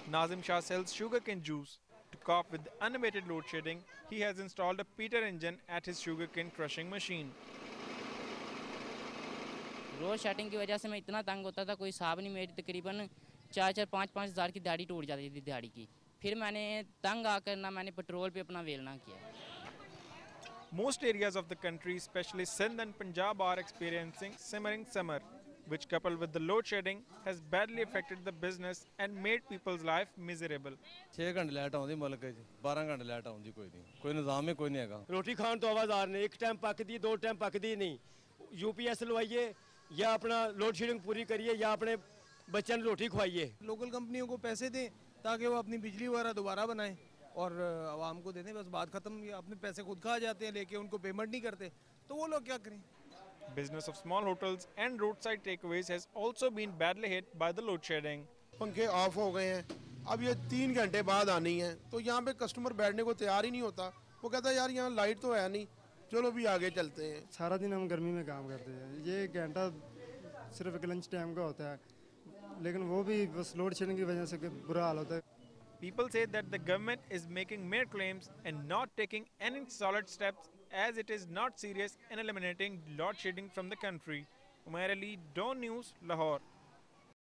Nazim Shah sells sugarcane juice. To cope with the unabated load shedding, he has installed a Peter engine at his sugarcane crushing machine. Load shedding की वजह से मैं इतना तंग होता था, कोई हिसाब नहीं। मेरी तकरीबन 4-5 हज़ार की दिहाड़ी टूट जाती थी दिहाड़ी की। फिर मैंने तंग आकर ना मैंने पेट्रोल पे अपना वेलना किया। Most areas of the country, especially Sindh and Punjab, are experiencing simmering summer, which coupled with the load shedding has badly affected the business and made people's life miserable. 6 घंटे लाइट आउंदी मुल्क च 12 घंटे light आउंदी कोई निज़ाम ही कोई नहीं हैगा। रोटी खान तो आवाज़ार ने एक टाइम पकदी 2 टाइम पकदी नहीं। यूपीएस लवाइए या अपना लोड शेडिंग पूरी करिए या अपने बच्चों को रोटी खवाइए। लोकल कंपनियों को पैसे दें ताकि वो अपनी बिजली वगैरह दोबारा बनाएं और आवाम को दे दें, बस बात खत्म। ये अपने पैसे खुद खा जाते हैं लेके उनको पेमेंट नहीं करते, तो वो लोग क्या करें। Business of small hotels and roadside takeaways has also been badly hit by the load shedding. पंखे ऑफ हो गए हैं, अब ये 3 घंटे बाद आनी है, तो यहाँ पे कस्टमर बैठने को तैयार ही नहीं होता। वो कहता है यार यहाँ लाइट तो है नहीं, चलो भी आगे चलते हैं। सारा दिन हम गर्मी में काम करते हैं, ये एक घंटा सिर्फ एक लंच टाइम का होता है, लेकिन वो भी बस लोड शेडिंग की वजह से बुरा हाल होता है। People say that the government is making mere claims and not taking any solid steps, as it is not serious in eliminating load shedding from the country. Umair Ali, Dawn News, Lahore.